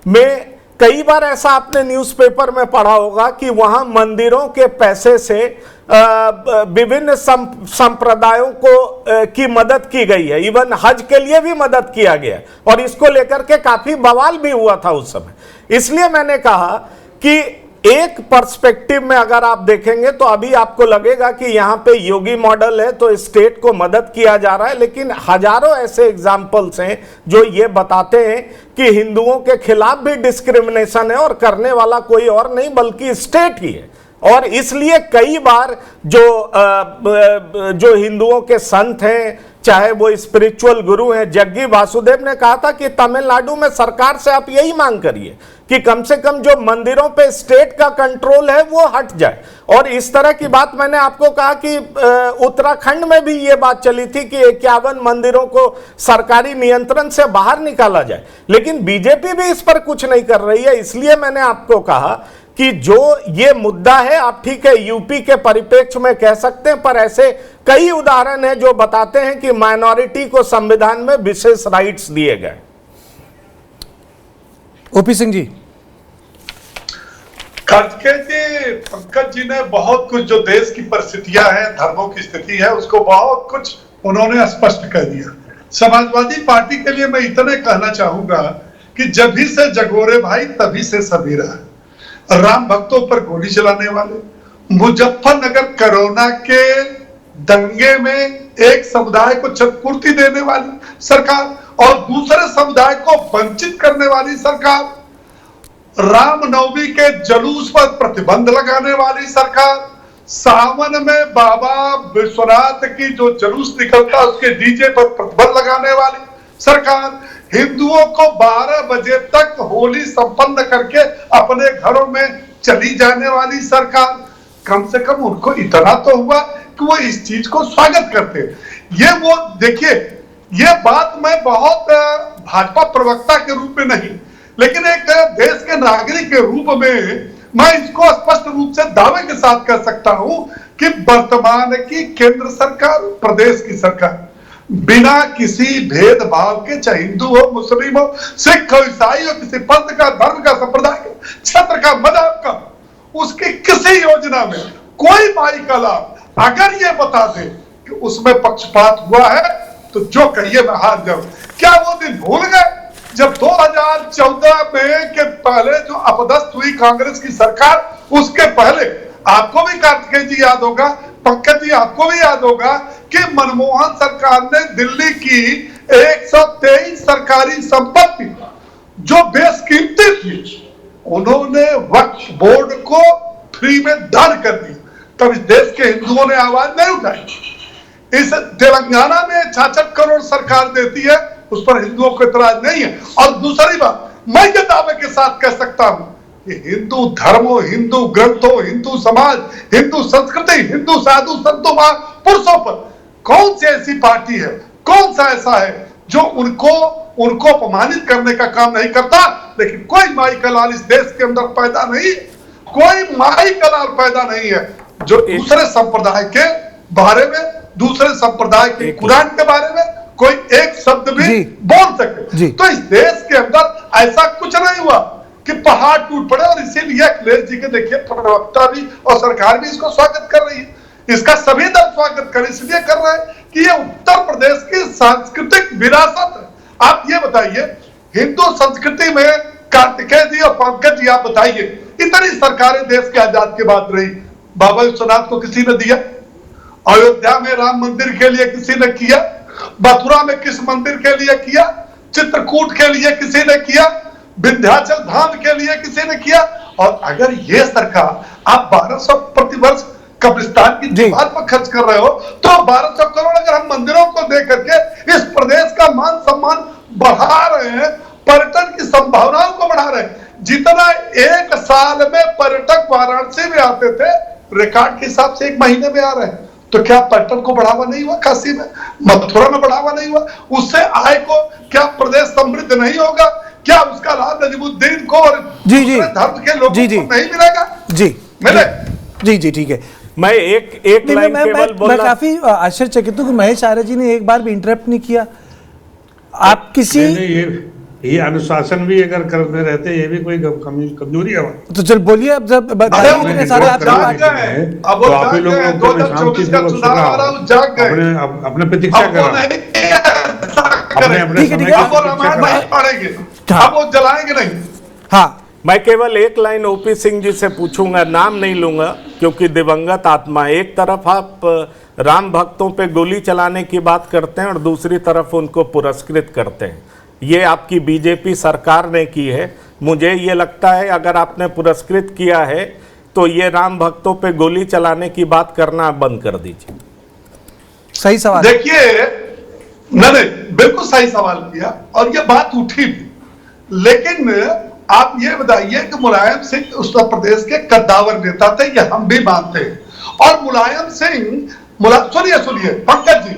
में कई बार ऐसा आपने न्यूज़पेपर में पढ़ा होगा कि वहां मंदिरों के पैसे से विभिन्न संप्रदायों को की मदद की गई है, इवन हज के लिए भी मदद किया गया और इसको लेकर के काफी बवाल भी हुआ था उस समय। इसलिए मैंने कहा कि एक पर्सपेक्टिव में अगर आप देखेंगे तो अभी आपको लगेगा कि यहां पे योगी मॉडल है तो स्टेट को मदद किया जा रहा है, लेकिन हजारों ऐसे एग्जाम्पल्स हैं जो ये बताते हैं कि हिंदुओं के खिलाफ भी डिस्क्रिमिनेशन है और करने वाला कोई और नहीं बल्कि स्टेट ही है। और इसलिए कई बार जो हिंदुओं के संत हैं, चाहे वो स्पिरिचुअल गुरु हैं, जग्गी वासुदेव ने कहा था कि तमिलनाडु में सरकार से आप यही मांग करिए कि कम से कम जो मंदिरों पे स्टेट का कंट्रोल है वो हट जाए। और इस तरह की बात मैंने आपको कहा कि उत्तराखंड में भी ये बात चली थी कि 51 मंदिरों को सरकारी नियंत्रण से बाहर निकाला जाए, लेकिन बीजेपी भी इस पर कुछ नहीं कर रही है। इसलिए मैंने आपको कहा कि जो ये मुद्दा है, आप ठीक है यूपी के परिप्रेक्ष्य में कह सकते हैं, पर ऐसे कई उदाहरण हैं जो बताते हैं कि माइनॉरिटी को संविधान में विशेष राइट्स दिए गए। ओपी सिंह जी। पंकज जी ने बहुत कुछ जो देश की परिस्थितियां हैं, धर्मों की स्थिति है, उसको बहुत कुछ उन्होंने स्पष्ट कर दिया। समाजवादी पार्टी के लिए मैं इतने कहना चाहूंगा कि जभी से जगोरे भाई तभी से सवेरा। राम भक्तों पर गोली चलाने वाले, मुजफ्फरनगर कोरोना के दंगे में एक समुदाय को क्षतिपूर्ति देने वाली सरकार और दूसरे समुदाय को वंचित करने वाली सरकार, रामनवमी के जुलूस पर प्रतिबंध लगाने वाली सरकार, सावन में बाबा विश्वनाथ की जो जुलूस निकलता उसके डीजे पर प्रतिबंध लगाने वाली सरकार, हिंदुओं को 12 बजे तक होली संपन्न करके अपने घरों में चली जाने वाली सरकार। कम से कम उनको इतना तो हुआ कि वो इस चीज को स्वागत करते। ये वो देखिए, ये बात मैं बहुत भाजपा प्रवक्ता के रूप में नहीं, लेकिन एक देश के नागरिक के रूप में मैं इसको स्पष्ट रूप से दावे के साथ कह सकता हूं कि वर्तमान की केंद्र सरकार, प्रदेश की सरकार बिना किसी भेदभाव के, चाहे हिंदू हो, मुस्लिम हो, सिख हो, ईसाई हो, किसी पंथ का, धर्म का, संप्रदाय का, क्षेत्र का, मजहब का, उसकी किसी योजना में कोई माई का लाभ अगर ये बता दे कि उसमें पक्षपात हुआ है तो जो कहिए मैं हार जाऊं। क्या वो दिन भूल गए जब 2014 में के पहले जो अपदस्थ हुई कांग्रेस की सरकार, उसके पहले आपको भी कार्तिकेय जी याद होगा, पंकज जी आपको भी याद होगा कि मनमोहन सरकार ने दिल्ली की 123 सरकारी संपत्ति जो बेशकीमती थी, उन्होंने वक्फ बोर्ड को फ्री में दान कर दिया। तब इस देश के हिंदुओं ने आवाज नहीं उठाई। इस तेलंगाना में 66 करोड़ सरकार देती है, उस पर हिंदुओं को इतराज नहीं है। और दूसरी बात, मैं ये दावे के साथ कह सकता हूं कि हिंदू धर्मों, हिंदू ग्रंथों, हिंदू समाज, हिंदू संस्कृति, हिंदू साधु संतों, महापुरुषों पर कौन सी ऐसी पार्टी है, कौन सा ऐसा है जो उनको अपमानित करने का काम नहीं करता। लेकिन कोई माई का लाल इस देश के अंदर पैदा नहीं, कोई माई का लाल पैदा नहीं है जो दूसरे संप्रदाय के बारे में, दूसरे संप्रदाय के कुरान के बारे में कोई एक शब्द भी बोल सके। तो इस देश के अंदर ऐसा कुछ नहीं हुआ कि पहाड़ टूट पड़े। और इसीलिए अखिलेश जी के देखिए प्रवक्ता भी और सरकार भी इसको स्वागत कर रही है, इसका सभी दल स्वागत कर इसलिए कर रहे हैं कि ये उत्तर प्रदेश की सांस्कृतिक विरासत है। आप ये बताइए, हिंदू संस्कृति में कार्तिकेय जी और पंकज जी आप बताइए, इतनी सरकारें देश के आजाद के बाद रही, बाबा विश्वनाथ को किसी ने दिया? अयोध्या में राम मंदिर के लिए किसी ने किया? मथुरा में किस मंदिर के लिए किया? चित्रकूट के लिए किसी ने किया? विंध्याचल धाम के लिए किसी ने किया? और अगर ये सरकार आप 1200 प्रतिवर्ष कब्रिस्तान की दीवार पर खर्च कर रहे हो, तो 1200 करोड़ अगर हम मंदिरों को दे करके इस प्रदेश का मान सम्मान बढ़ा रहे हैं, पर्यटन की संभावनाओं को बढ़ा रहे हैं। जितना एक साल में पर्यटक वाराणसी में आते थे, रिकॉर्ड के हिसाब से 1 महीने में आ रहे हैं। तो क्या पर्यटन को बढ़ावा नहीं हुआ? काशी में, मथुरा में बढ़ावा नहीं हुआ? उससे आय को क्या प्रदेश समृद्ध नहीं होगा? क्या उसका लाभ नजीमुद्दीन को और धर्म के लोगों को नहीं मिलेगा? जी मिले। जी ठीक है। मैं एक लाइन केवल बोलना, मैं काफी आश्चर्यचकित हूं कि महेश आर्य जी ने एक बार भी इंटरप्ट नहीं किया। आप किसी ये अनुशासन भी अगर करते रहते, ये भी कोई कमजोरी है। तो चल बोलिए अब, जब बताइए इतने सारे आपके जाग पार्टी गए, अब वो तो आप ही जाग लोग गए, 2024 का चुनाव आ रहा है, वो जाग गए, अपने प्रतीक्षा अब कर वो रहा है। नहीं ऐसा करेंगे। ठीक है, ठीक है। अब वो रामायण नहीं पढ़ेंगे, हाँ। अब वो जलाएंगे नहीं। हाँ, मैं केवल एक लाइन ओपी सिंह जी से पूछूंगा, नाम नहीं लूंगा क्योंकि दिवंगत आत्मा। एक तरफ आप राम भक्तों पे गोली चलाने की बात करते हैं और दूसरी तरफ उनको पुरस्कृत करते हैं। ये आपकी बीजेपी सरकार ने की है। मुझे ये लगता है अगर आपने पुरस्कृत किया है तो ये राम भक्तों पे गोली चलाने की बात करना बंद कर दीजिए। सही सवाल। देखिए, नहीं, बिल्कुल सही सवाल किया और ये बात उठी भी, लेकिन आप ये बताइए कि मुलायम सिंह उत्तर प्रदेश के कद्दावर नेता थे, ये हम भी मानते हैं। और मुलायम सिंह, सुनिए पंकज जी,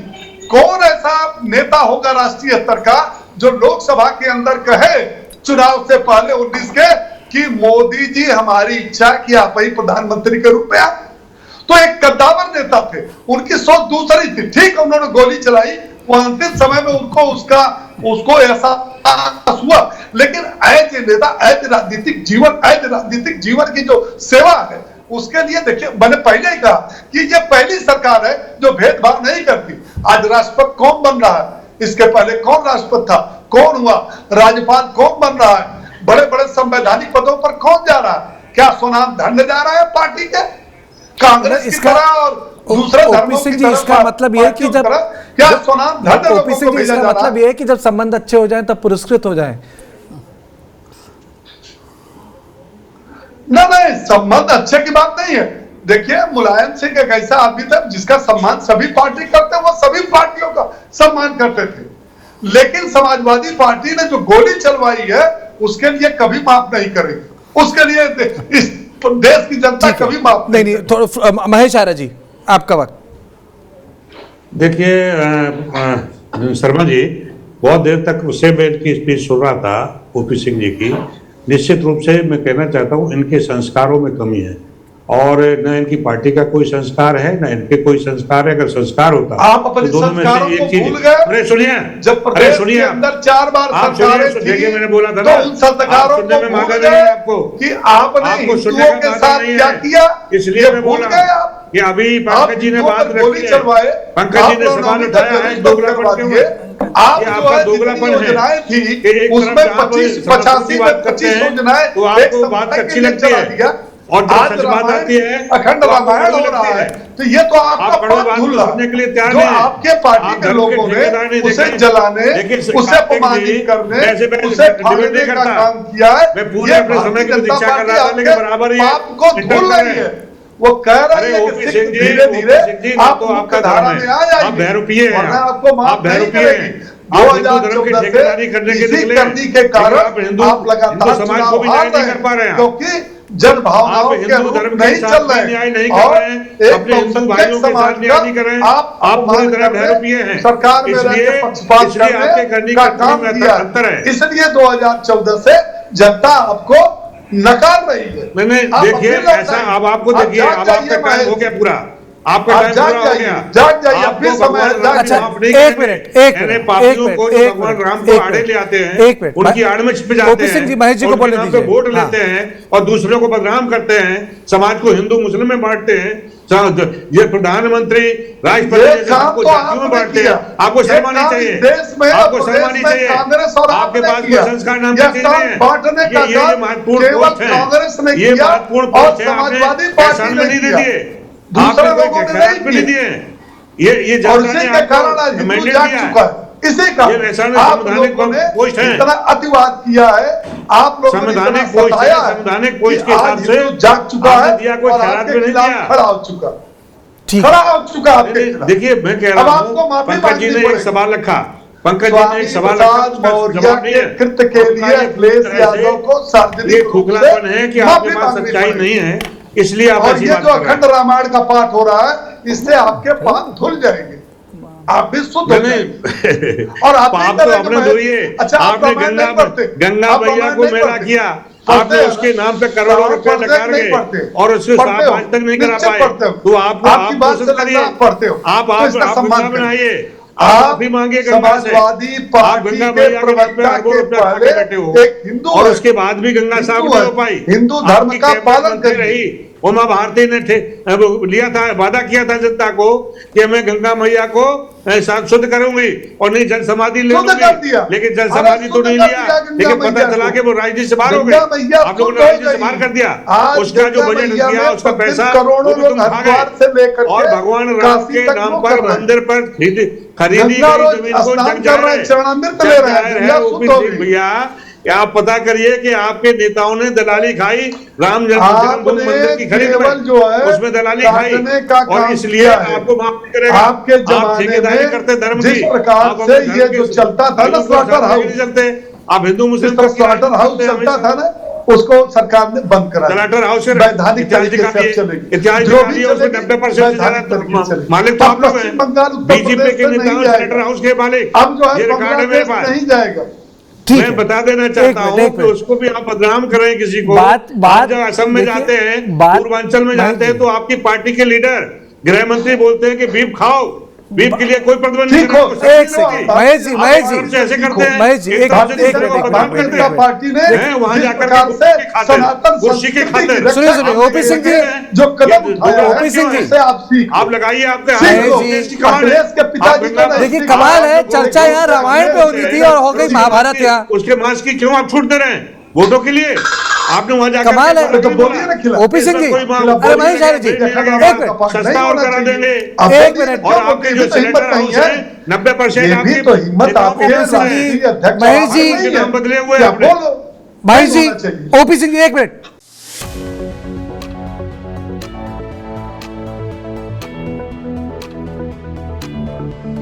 कौन ऐसा नेता होगा राष्ट्रीय स्तर का जो लोकसभा के अंदर कहे चुनाव से पहले 19 के कि मोदी जी हमारी इच्छा कि आप ही प्रधानमंत्री के रूप में आए? तो एक कद्दावर नेता थे, उनकी सोच दूसरी थी। ठीक है, उन्होंने गोली चलाई, वो अंतिम समय में उसको एहसास हुआ, लेकिन एज नेता, एज राजनीतिक जीवन की जो सेवा है उसके लिए देखिए, मैंने पहले ही कहा कि ये पहली सरकार है जो भेदभाव नहीं करती। आज राष्ट्रपति कौन बन रहा है, इसके पहले कौन राष्ट्रपति था, कौन हुआ राज्यपाल, कौन बन रहा है, बड़े बड़े संवैधानिक पदों पर कौन जा रहा है? क्या सोनाम धन्य जा रहा है पार्टी के, कांग्रेस की तरह और दूसरे धर्मों की तरह? इसका मतलब यह है कि जब क्या सोनाम धन्य लोगों को भेजा जा रहा है? मतलब यह है कि जब संबंध अच्छे हो जाएं तब पुरस्कृत हो जाएं। नहीं, संबंध अच्छे की बात नहीं है। देखिए, मुलायम सिंह एक ऐसा आदमी था जिसका सम्मान सभी पार्टी करते, वो सभी पार्टियों का सम्मान करते थे, लेकिन समाजवादी पार्टी ने जो गोली चलवाई है उसके लिए कभी माफ नहीं करेगी। उसके लिए इस देश की जनता कभी माफ नहीं, थोड़ा महेश आर्य जी, आपका वक्त। देखिए शर्मा जी, बहुत देर तक उससे मैं इनकी स्पीच सुन रहा था, ओपी सिंह जी की। निश्चित रूप से मैं कहना चाहता हूँ इनके संस्कारों में कमी है, और न इनकी पार्टी का कोई संस्कार है, न इनके कोई संस्कार है। अगर संस्कार होता आप अपने दोनों में संस्कारों से को एक चीज। भूल गए। अरे सुनिए, जब प्रदेश के अंदर 4 बार सरकारें थी, मैंने बोला था तो उन संस्कारों को में मांगा भूल नहीं है गए आपको कि आपने हिंदुओं के साथ क्या किया, इसलिए मैं भूल बोला गए आप। कि अभी पंकज जी ने बात रखी है, चलवाए, पंकज जी ने सवाल उठाया है दोगलापन के ऊपर। आप ये जो आपका है दोगलापन योजनाएं थी कि एक उसमें तरफ जहाँ 85 में 25 योजनाएं तो आपको बात अच्छी लगती है, और जब आज सच बात आती है अखंड तो आपको रामायण बुरी हो रहा लगती है। है। तो ये तो आपका आप कड़वी बात बात भूल को रहा सुनने के लिए तैयार जो नहीं है। आपके पार्टी आप के धर्म लोगों के ठेकेदार ने नहीं उसे देखें। जलाने, लेकिन उसे कार्तिक अपमानित जी, करने, वैसे मैं उसे डिबेट फाड़ने नहीं का करता। काम किया है। मैं पूरे ये अपने समय भारतीय की जनता प्रतीक्षा कर पार्टी रहा था, लेकिन आपके बराबर ये पाप को इंटर धुल कर रही रहे है। हैं। वो कह रही अरे है ओपी कि सिंह जी, धीरे धीरे ओपी सिंह जी, ना आप तो आपका मुख्य धारा धर्म में है, आ जाएंगे, आप बहरूपीय हैं, वरना आपको माफ आप नहीं बहरूपीय करेगी। हैं। आप हिंदू धर्म की 2014 ठेकेदारी करने के इसी निकले, करनी के कारण आप हिंदू लगातार समाज को भी चुनाव न्याय हार नहीं रहे कर पा रहे हैं। क्योंकि जन भावनाओं आप के हिंदू अनुरूप धर्म के नहीं साथ चल भी रहे न्याय नहीं और कर रहे हैं, एक अपने हिंदू बहुसंख्यक भाइयों के समाज साथ न्याय नहीं कर रहे हैं। आप पूरी तरह बहरूपीय हैं। सरकार में इसलिए रहकर पक्षपात इसलिए आपके करने करनी का करनी काम में किया। अंतर है। इसलिए 2014 से जनता आपको नकार रही है। मैंने आप देखिए अपनी लौट ऐसा, आए। अब आपको आप देखिए, जाग अब जाइए आपका टाइम महेश हो गया पूरा, आपका आप टाइम जाग पूरा हो जाइए, गया। जाग जाइए, आपको अपने समय भगवान राम जाग की जाइए। माफ नहीं एक करेंगे। मिनट, एक यानी मिनट, पापियों एक को मिनट, जो एक भगवान मिनट, राम को एक आड़े मिनट, ले आते हैं, एक मिनट। उनकी आड़ में छिप ओपी सिंह जी, महेश जी को उनके बोलने नाम पे दीजिए। वोट हाँ। लेते हैं और दूसरों को बदनाम करते हैं, समाज को हिंदू मुस्लिम में बांटते हैं, ये प्रधानमंत्री राष्ट्रपति ये जैसे काम सबको तो जातियों में आपने बांटते किया। हैं। आपको ये शर्म आनी काम चाहिए, इस देश में आपको और शर्म आनी प्रदेश में चाहिए। कांग्रेस और आपके आपने पास कोई किया। संस्कार नाम यह की चीज काम नहीं है। बांटने का ये काम महत्वपूर्ण केवल पोस्ट है, कांग्रेस ने ये किया महत्वपूर्ण और पोस्ट है। आपने समाजवादी एहसान पार्टी में ने नहीं दे किया। दिए, दूसरे आपने लोगों ने खैरात नहीं में नहीं किए। दिए। ये और जनता इसी ने के कारण आज आपको हिंदू मैंडेट जाग दिया चुका है। इसी का ये वैसा नहीं, आप संवैधानिक लोगों ने पोस्ट है। इतना अतिवाद किया है, आप लोगों ने इतना संवैधानिक पोस्ट है, सताया है संवैधानिक पोस्ट कि के हिसाब आज से हिंदू जाग चुका आपने है दिया, कोई और खैरात आपके में नहीं खिलाफ दिया। खड़ा हो चुका, ठीक खड़ा हो चुका आपके खिलाफ। देखिए मैं कह अब रहा आपको हूँ, माफी पंकज जी मांगनी ने एक पड़ेगी। सवाल रखा, पंकज जी ने स्वामी एक सवाल रखा, प्रसाद उसका मौर्य जवाब नहीं के है। कृत्य के और लिए ये अखिलेश तरह से यादव को ये सार्वजनिक रूप खोखलापन से है कि माफी आपके पास मांगनी सच्चाई पड़ेगी। नहीं है, इसलिए आप और ऐसी ये बात जो कर रहे अखंड हैं। रामायण का पाठ हो रहा है, इससे आपके पाप धुल जाएंगे, आप भी शुद्ध हो जाएंगे। और आप पाप तो आपने धोइए। आपने गंगा मैया को मेला किया, आपने उसके नाम पे करोड़ों रुपए लगा के और उसके साथ आज तक नहीं करा पाए, तो आपको आप कोशिश करिए, आप बनाइए आप माफी मांगे गंगा से। समाजवादी आप पार्टी गंगा के मैया के नाम पे प्रवक्ता अरबों के रुपया खा के पहले बैठे हो एक हिंदू और है। उसके बाद भी गंगा साफ हिंदू नहीं है। हो पाई। हिंदू धर्म आपकी का कैबिनेट पालन मंत्री करिए। रही उमा भारती ने वो लिया था, वादा किया था जनता को कि मैं गंगा मैया को साफ शुद्ध करूंगी और नहीं जल समाधि ले शुद्ध कर लूंगी, दिया। लेकिन जल अरे समाधि तो शुद्ध नहीं कर लिया। दिया गंगा लेकिन पता मैया चला को। कि वो राजनीति से बाहर हो गंगा गए। मैया आप लोगों ने शुद्ध हो राजनीति से गई। बाहर कर दिया। आज उसका जो गंगा बजट मैया दिया में उसका प्रतिदिन पैसा करोड़ों वो भी लोग तुम खा हरिद्वार गए। से लेकर और के भगवान राम काशी के तक नाम वो पर कर रहे हैं। मंदिर पर खरीदी गंगा गई रोज जमीन को स्नान जग कर रहे जाहिर हैं, चरणामृत ले रहे हैं, है गंगा ओपी शुद्ध हो सिंह गई। भैया कि आप पता करिए कि आपके नेताओं ने दलाली खाई राम जन्मभूमि मंदिर की खरीद केवल में, जो है उसमें दलाली खाई काटने का और काम इसलिए किया है। आपको माफ नहीं करेगा। आपके आप जमाने ठेकेदारी में करते धर्म जिस की, प्रकार आप से अपने ये धर्म जो के चलता था ना भाइयों को स्लॉटर साथ लेके हाउस, नहीं चलते। आप हिंदू जिस मुस्लिम तरह स्लॉटर हाउस चलता था ना, उसको सरकार ने बंद करा दिया। स्लॉटर हाउस से वैधानिक इतिहास तरीके से अब दिखाइए, चलेगी। इतिहास जो भी दिखाइए, उसमें चलेगी, 90% से वैधानिक ज्यादा तरीके से चलेगी। मालिक तो अब आप लोग पश्चिम हैं। बंगाल, उत्तर बीजेपी प्रदेश के में नेताओं नहीं स्लॉटर जाएगा। हाउस के मालिक अब जो है ये रिकॉर्ड है मेरे बांग्लादेश पास। नहीं जाएगा। ठीक मैं है। बता देना एक चाहता मिनट, हूँ एक कि मिनट। उसको भी आप बदनाम करें किसी को। बात- आप जब असम में देखिए, जाते हैं, बात- पूर्वांचल में जाते हैं, नहीं। तो आपकी पार्टी के लीडर गृह मंत्री बोलते हैं कि बीफ खाओ, बीफ के लिए कोई प्रतिबंध नहीं ठीक करेगा, हो, उसको एक सब्सिडी सेकंड, मिलेगी। महेश जी, आप महेश आराम जी, से ऐसे करते हैं, महेश जी, एक एक तरफ बात- से दूसरे को बदनाम भारतीय करते जनता हैं। पार्टी ने हैं, वहां जिस जाकर प्रकार के से कुर्सी के खातिर, सनातन कुर्सी के संस्कृति की खातिर। रक्षा सुनिए, करने ओपी सिंह के लिए जी, जो कदम ये उठाया है, ओपी सिंह जी, उससे आप सीखो। आप लगाइए आपके सीख हाथ में लो। देश की कमान है। अखिलेश के पिताजी आप को गंगा- देखिए, नहीं कमाल है, सीखा। चर्चा यहाँ रामायण पे होनी थी और हो गई महाभारत यहाँ। उसके मांस की क्यों आप छूट दे रहे हैं वोटों के लिए? आपने वहां जाकर कमाल है। तो बोलिए ना खिला। ओपी सिंह जी, अरे महेश आर्य जी, एक मिनट, सस्ता और करा देंगे। एक मिनट। और आपके जो सेनेटर हाउस है 90% ये आपकी भी तो हिम्मत नेताओं आपके के ओपी सिंह पास जी, है। अध्यक्ष महेश जी, नहीं है। नाम बदले हुए क्या आपने। बोलो महेश नहीं जी, होना चाहिए। ओपी सिंह जी, एक मिनट,